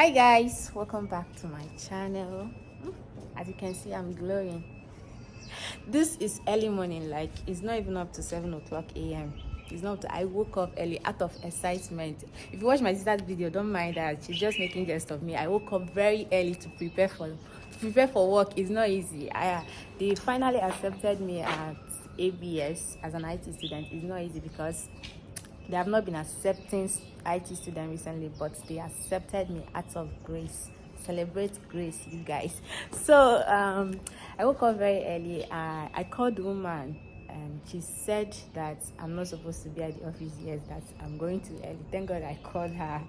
Hi guys, welcome back to my channel. As you can see, I'm glowing. This is early morning, like it's not even up to 7 o'clock a.m. It's not. I woke up early out of excitement. If you watch my sister's video, don't mind that she's just making jest of me. I woke up very early to prepare for work. It's not easy. They finally accepted me at ABS as an IT student. It's not easy because they have not been accepting IT students recently, but they accepted me out of grace. Celebrate grace, you guys. So I woke up very early. I called the woman and she said that I'm not supposed to be at the office yet, that I'm going too early. Thank God I called her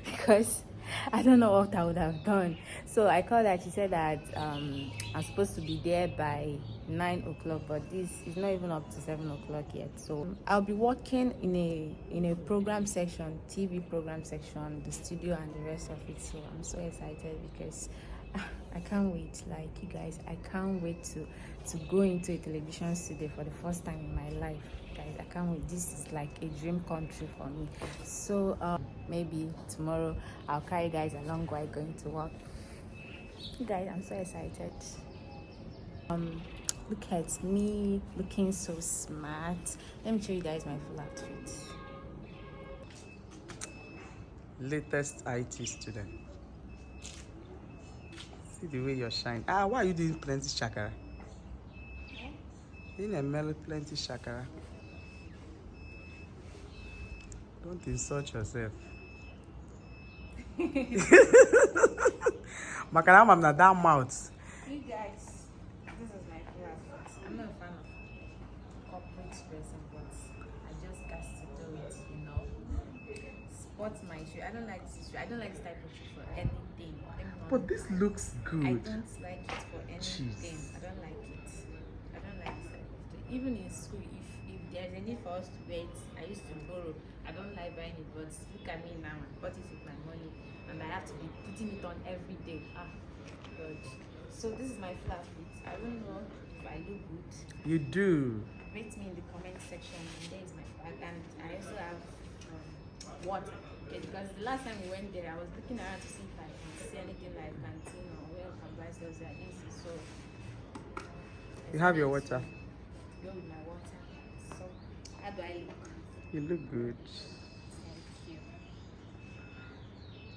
because I don't know what I would have done. So I called her. She said that I'm supposed to be there by 9 o'clock, but this is not even up to 7 o'clock yet. So I'll be working in a program section, TV program section, the studio and the rest of it. So I'm so excited because I can't wait. Like, you guys, I can't wait to go into a television studio for the first time in my life. Guys, I can't wait. This is like a dream come true for me. So maybe tomorrow I'll carry you guys along while going to work. You guys, I'm so excited. Look at me looking so smart. Let me show you guys my full outfit. Latest IT student. See the way you're shining. Why are you doing plenty shakara? You didn't mellow plenty shakara. Don't insult yourself. Makana, I'm not that mouth. You guys, this is my full outfit. I'm not a fan of corporate dressing, but I just got to do it, you know. Spot my shoe. I don't like this shoe. I don't like this type of shoe for anything. But this looks good. I don't like it for anything. Jeez. I don't like it. I don't like this type of thing. Even in school, if there's a need for us to wear it, I used to borrow. I don't like buying it, but look at me now. I bought it with my money, and I have to be putting it on every day. God. So this is my full outfit. I don't know if I look good. You do. Rate me in the comment section. And there is my bag, and I also have water. Okay, because the last time we went there, I was looking around to see if I can see anything like canteen or where I can buy stuff. I didn't see. So You have your water. Go with my water. So how do I look? You look good. Thank you.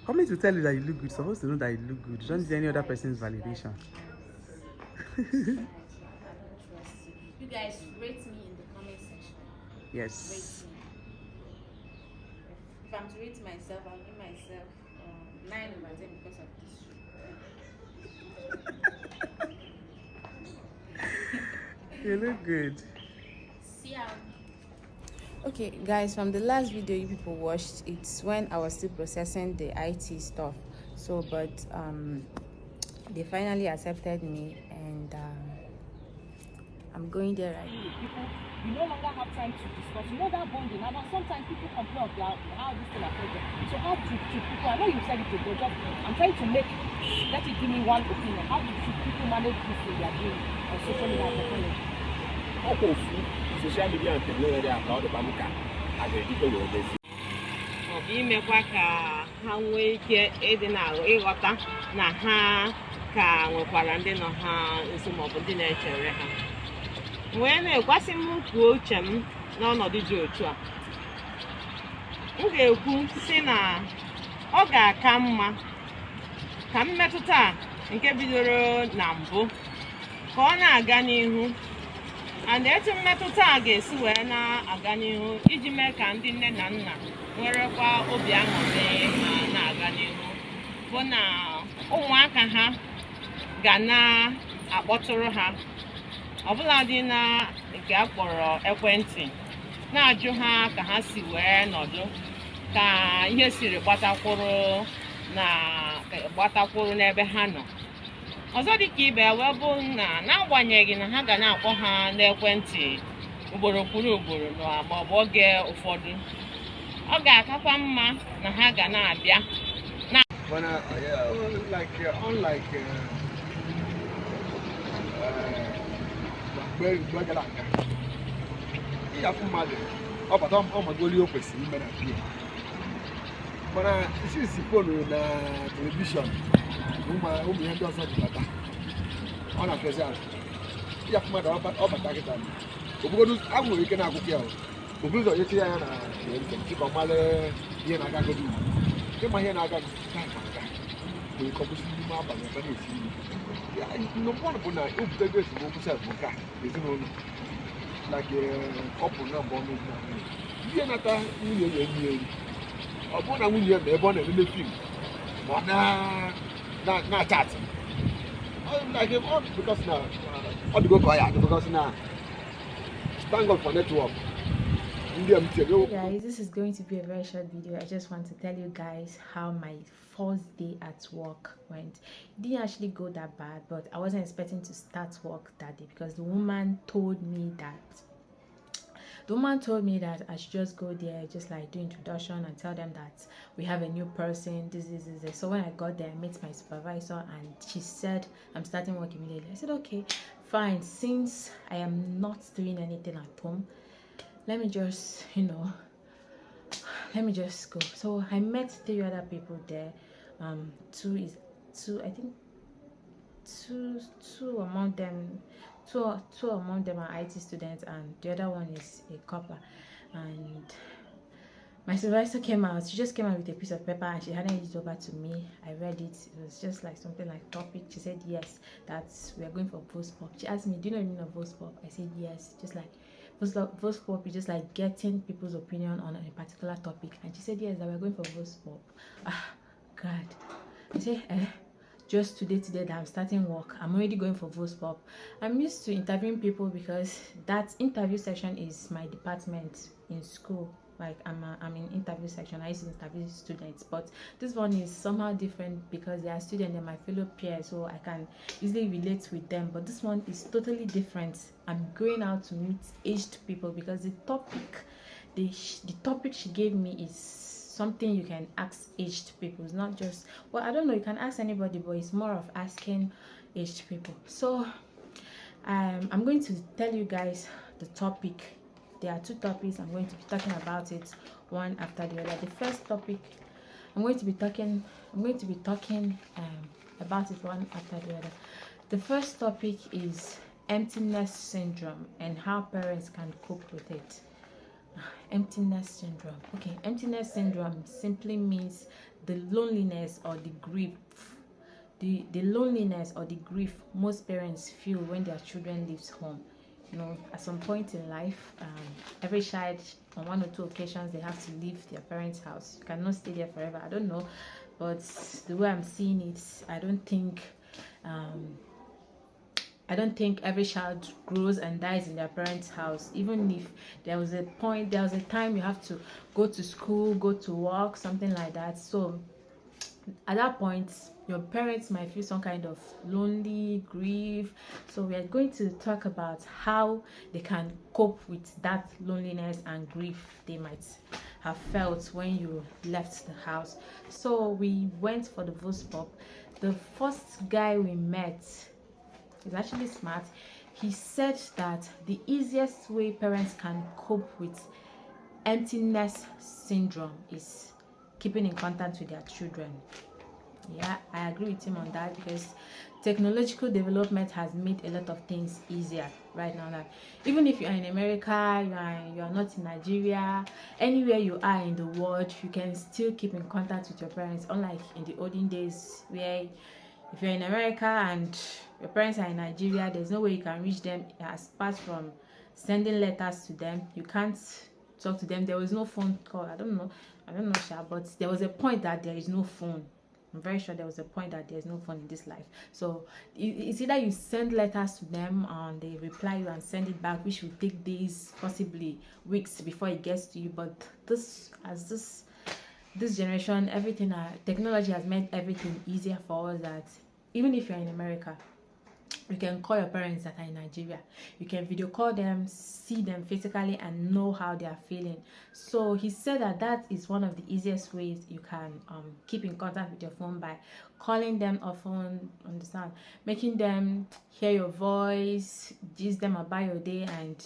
Coming to tell you that you look good, you're supposed to know that you look good. You don't need any other person's validation. I don't trust you. You guys rate me in the comment section. Yes. Rate me. If I'm to rate myself, I'll give myself 9/10 because of this shoe. You look good. See ya. Okay guys, from the last video you people watched, it's when I was still processing the IT stuff. So but they finally accepted me, and I'm going there right now. People, we no longer have time to discuss. You know that bonding. And sometimes people complain of how this thing affects them. So how to people, I know you said it today, just I'm trying to let you give me one opinion. How do people manage this thing they are doing on social media and technology? Social media and technology are called the Bamuka. As a different organization. Imekwa ka ha nwee ike ịdị ịghọta na ha ka nwekwara ndị nọ ha nso maọbụ ndị na-echere ha. Wee na-ekwasị m kwuo uche m n'ọnọdụ dị otu a. M ga-ekwu sị na ọ ga-aka mma ka mmetụta nke bidoro na mbụ ka ọ na-aga n'ihu. And etu mmetụta a ga-esi wee na-aga n'ihu iji mee ka ndị nne na nna nwerekwa obi aṅụrị ma na-aga n'ihu bụ na ụmụaka ha ga na-akpọtụrụ ha ọbụladị na nke a kpọrọ ekwentị na-ajụ ha ka ha si wee nọdụ, ka ihe siri gbatakwụrụ n'ebe ha nọ. Ọzọ dị ka ibe wee bụ na n'agbanyeghị na ha ga na-akpọ ha n'ekwentị ugboro kwuru ugboro maọbụ oge ụfọdụ, ọ ga-akakwa mma na ha ga na-abịa na ịyafụ mmadụ ọ bata ọmagoli o kwesịrị ime na bie Mana isi phone na television. Ụmụ ya ndị ọzọ dị bata. Ọ na-afịazi ala. Ya fụma da ọ bata kịta. Obodo agwụrụ ike na-agwụkwọ ya. Obodo ụzọ echi ya na chịkọ mmalụ ihe na-aga godi. Ịma ihe na-aga bụ ịkọpụsi n'ime abalị ebe na-esi nri. Nnukwu ọnụ bụ na ebutego esemokwu sef bụ nke a ezinụlọ. Like couple na mbọ ọnụ na ihe nata nwunye ya enyi eri. Ọ bụrụ na nwunye ya ma ebe ọ na-elele fim ma ọ na-achat. Like all because now all the go quiet because now thank God for network. Hey guys, this is going to be a very short video. I just want to tell you guys how my first day at work went. It didn't actually go that bad, but I wasn't expecting to start work that day because the woman told me that I should just go there, just like do introduction and tell them that we have a new person, this. So when I got there, I met my supervisor and she said I'm starting work immediately. I said okay, fine, since I am not doing anything at home, let me just go. So I met 3 other people there. Two among them are IT students and the other one is a copper. And my supervisor came out. She just came out with a piece of paper and she handed it over to me. I read it. It was just like something like topic. She said yes, that we are going for voice pop. She asked me, do you know the meaning of voice pop? I said yes. Just like voice pop is just like getting people's opinion on a particular topic. And she said yes, that we're going for voice pop. God. I say just today that I'm starting work, I'm already going for voice pop. I'm used to interviewing people because that interview section is my department in school. Like I'm in interview section. I used to interview students, but this one is somehow different because they are students and my fellow peers, so I can easily relate with them. But this one is totally different. I'm going out to meet aged people because the topic she gave me is something you can ask aged people. It's not just, well, I don't know, you can ask anybody, but it's more of asking aged people. So I'm going to tell you guys the topic. There are 2 topics. I'm going to be talking about it one after the other. The first topic I'm going to be talking about it one after the other. The first topic is emptiness syndrome and how parents can cope with it. Emptiness syndrome. Okay, emptiness syndrome simply means the loneliness or the grief. The loneliness or the grief most parents feel when their children leaves home. At some point in life, every child on 1 or 2 occasions they have to leave their parents' house. You cannot stay there forever. I don't know, but the way I'm seeing it, I don't think every child grows and dies in their parents' house. Even if there was a time you have to go to school, go to work, something like that. So at that point, your parents might feel some kind of lonely grief. So we are going to talk about how they can cope with that loneliness and grief they might have felt when you left the house. So we went for the voice pop. The first guy we met is actually smart. He said that the easiest way parents can cope with emptiness syndrome is keeping in contact with their children. Yeah, I agree with him on that because technological development has made a lot of things easier right now. Like, even if you're in America, you are not in Nigeria, anywhere you are in the world, you can still keep in contact with your parents. Unlike in the olden days, where if you're in America and your parents are in Nigeria, there's no way you can reach them apart from sending letters to them. You can't talk to them. There was no phone call. I don't know, but there was a point that there is no phone. I'm very sure there was a point that there's no phone in this life. So it's either you send letters to them and they reply you and send it back, which will take days, possibly weeks before it gets to you. But this generation, everything, technology has made everything easier for us, that even if you're in America, you can call your parents that are in Nigeria. You can video call them, see them physically, and know how they are feeling. So he said that is one of the easiest ways you can keep in contact with your phone, by calling them often, making them hear your voice, gist them about your day and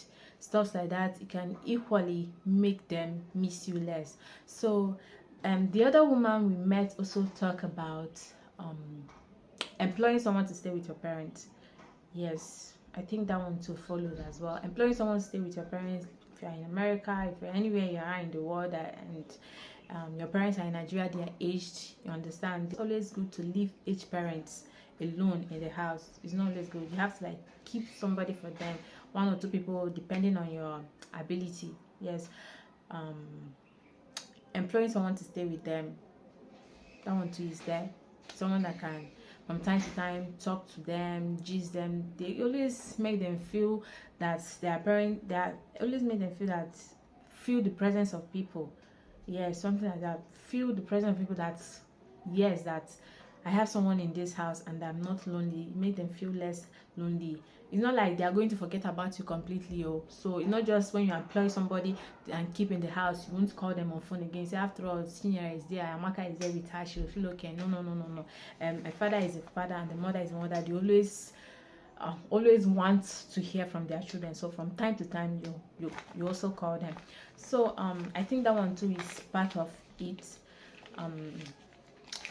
stuff like that. It can equally make them miss you less. So The other woman we met also talk about employing someone to stay with your parents. Yes, I think that one too followed as well. Employing someone to stay with your parents. If you're in America, if you're anywhere you are in the world, and your parents are in Nigeria, they are aged. You understand? It's always good to leave aged parents alone in the house. It's not always good. You have to like keep somebody for them, one or two people, depending on your ability. Yes. Employing someone to stay with them, that one too is there. Someone that can from time to time talk to them, gist them. They always make them feel that their parent, that always make them feel that, feel the presence of people. Yeah, something like that. Feel the presence of people, that yes, that I have someone in this house and I'm not lonely. Make them feel less lonely. It's not like they are going to forget about you completely. Oh, so it's not just when you employ somebody and keep in the house, you won't call them on phone again. Say, after all, Senior is there, Amaka is there with her, she'll feel okay. No, no, no, no, no. My father is a father and the mother is a mother. They always want to hear from their children. So from time to time, you also call them. So I think that one too is part of it.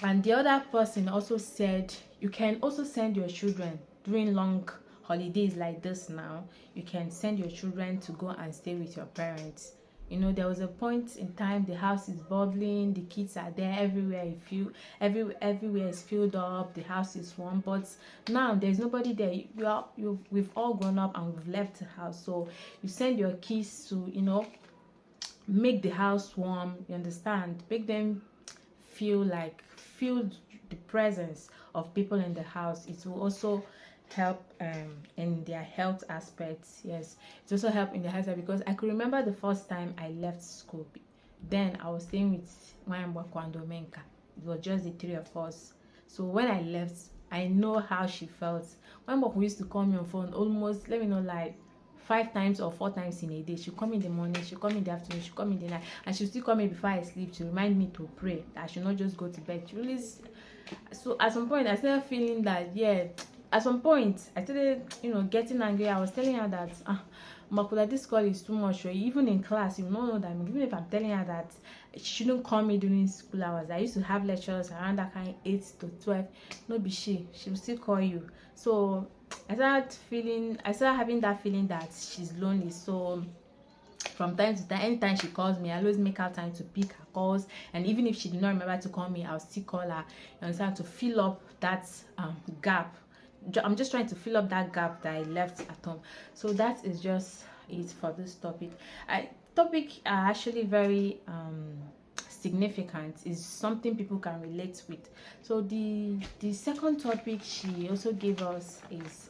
And the other person also said you can also send your children during long holidays like this. Now you can send your children to go and stay with your parents. You know, there was a point in time the house is bubbling, the kids are there everywhere. Everywhere is filled up, the house is warm. But now there's nobody there. We've all grown up and we've left the house. So you send your kids to, make the house warm. You understand? Make them feel the presence of people in the house. It will also help in their health aspects. Yes, it also help in the health aspect, because I could remember the first time I left school. Then I was staying with Wanyambwa and Domenka. It was just the three of us. So when I left, I know how she felt. Wanyambwa used to call me on phone almost, let me know, like 5 times or 4 times in a day. She'll come in the morning, she'll come in the afternoon, she'll come in the night, and she'll still call me before I sleep to remind me to pray, that I should not just go to bed. She really. So at some point I started feeling that, yeah, at some point I started getting angry. I was telling her that Makula, this call is too much. Or even in class, you know that even if I'm telling her that she shouldn't call me during school hours, I used to have lectures around that kind 8 to 12. No be she will still call you. So I started having that feeling that she's lonely. So from time to time, anytime she calls me, I always make out time to pick her calls. And even if she did not remember to call me, I'll still call her. You understand? To fill up that gap. I'm just trying to fill up that gap that I left at home. So that is just it for this topic. Topic are actually very significant. Is something people can relate with. So the second topic she also gave us is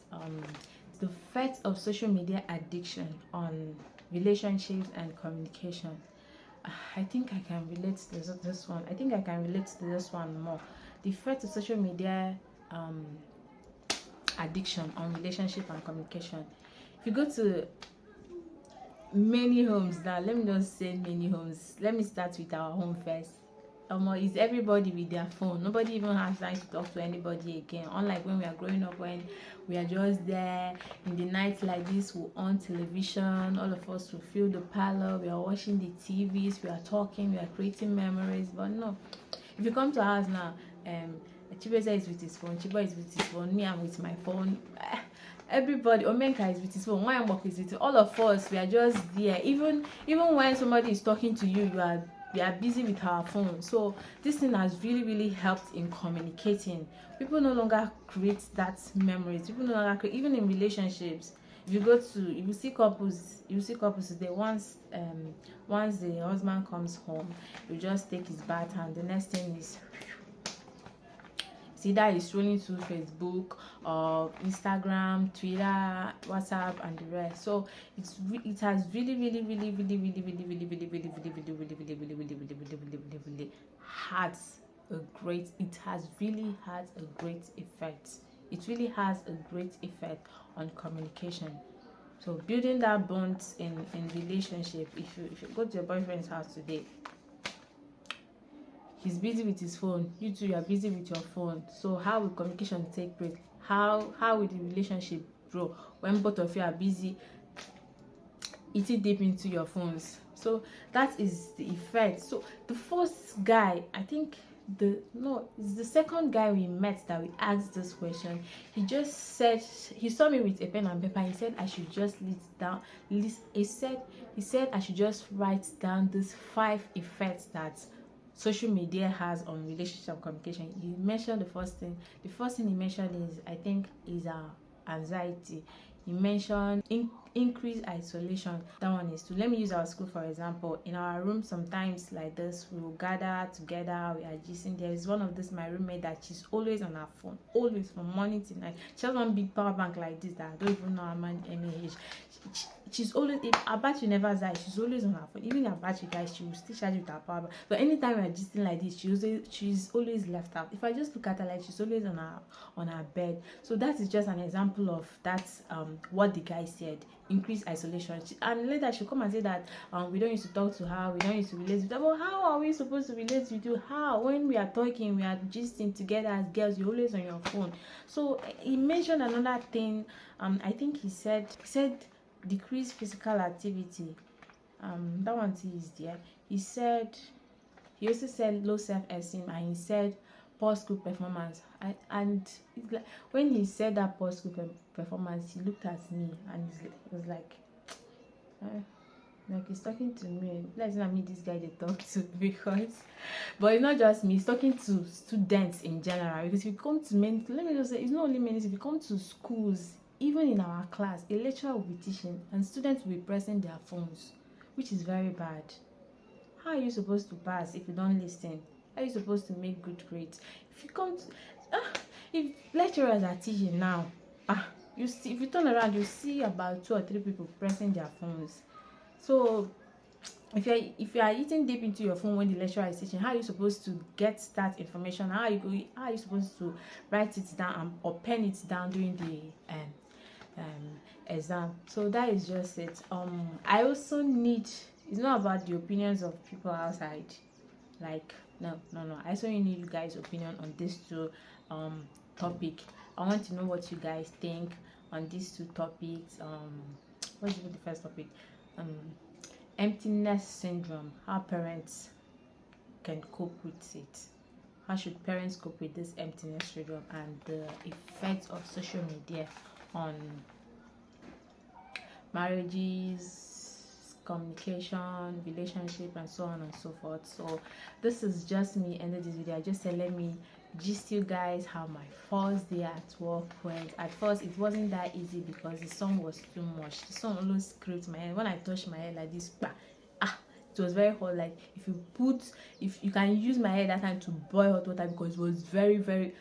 the effect of social media addiction on relationships and communication. I think I can relate to this one. I think I can relate to this one more. The effect of social media addiction on relationship and communication. If you go to many homes now, let me just say many homes. Let me start with our home first. Is everybody with their phone. Nobody even has time to talk to anybody again. Unlike when we are growing up, when we are just there in the night like this, we on television, all of us will fill the parlor, we are watching the TVs, we are talking, we are creating memories. But no, if you come to our house now, Chibeza is with his phone, Chiba is with his phone, me, I'm with my phone. Everybody, Omenka is with his phone, Wanyambwa is with it. All of us, we are just there. Even when somebody is talking to you, we are busy with our phone. So this thing has really helped in communicating. People no longer create that memories. People no longer create, even in relationships. If you see couples today, once the husband comes home, you just take his bath, and the next thing is either he's scrolling through Facebook or Instagram, Twitter, WhatsApp, and the rest. So it has really had a great effect. It really has a great effect on communication. So building that bond in relationship. If you go to your boyfriend's house today, he's busy with his phone, you two are busy with your phone. So how will communication take place? How will the relationship grow when both of you are busy? eating deep into your phones. So that is the effect. So the first guy, I think it's the second guy we met that we asked this question. He just said, he saw me with a pen and paper. He said I should just he said I should just write down these 5 effects that social media has on relationship communication. He mentioned the first thing he mentioned is, I think, is anxiety. He mentioned increased isolation. That one is too. Let me use our school for example. In our room, sometimes like this, we will gather together, we are gisting. There is one of this my roommate that she's always on her phone, always from morning to night. She has one big power bank like this that I don't even know how many mAh. She's always, if her battery never dies, she's always on her phone. Even her battery dies, she will still charge with her power bank. But anytime we're gisting like this, she's always left out. If I just look at her, like, she's always on her bed. So that is just an example of that. What the guy said, increased isolation. And later she'll come and say that we don't used to talk to her, we don't used to relate with her. But how are we supposed to relate with you? How, when we are talking, we are gisting together as girls, you're always on your phone? So he mentioned another thing. I think he said decrease physical activity. That one is there. He also said low self-esteem, and he said poor school performance. And it's like, when he said that poor school performance, he looked at me and he was like he's talking to me. Let's not meet this guy they talk to, because, but it's not just me, he's talking to students in general. Because if you come to let me just say, it's not only men. If you come to schools, even in our class, a lecturer will be teaching and students will be pressing their phones, which is very bad. How are you supposed to pass if you don't listen? How are you supposed to make good grades? If you come to if lecturers are teaching now, you see, if you turn around, you see about 2 or 3 people pressing their phones. So if you are eating deep into your phone when the lecturer is teaching, how are you supposed to get that information? How are you supposed to write it down or pen it down during the exam? So that is just it. I also need, it's not about the opinions of people outside. Like, no, I also need you guys' opinion on these 2 topic. I want to know what you guys think on these 2 topics. What's the first topic? Emptiness syndrome, how parents can cope with it. How should parents cope with this emptiness syndrome, and the effects of social media on marriages, communication, relationship, and so on and so forth. So this is just me ended this video. I just said, let me gist you guys how my first day at work went. At first it wasn't that easy because the sun was too much. The sun almost scraped my head. When I touched my head like this, it was very hot. Like, if you can use my head that time to boil hot water, because it was very, very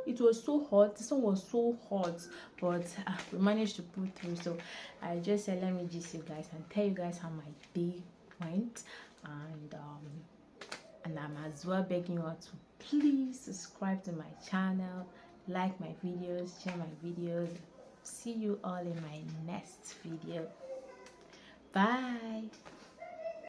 it was so hot. The sun was so hot, but we managed to pull through. So I just said, let me gist you guys and tell you guys how my day went. And I'm as well begging you all to please subscribe to my channel, like my videos, share my videos. See you all in my next video. Bye.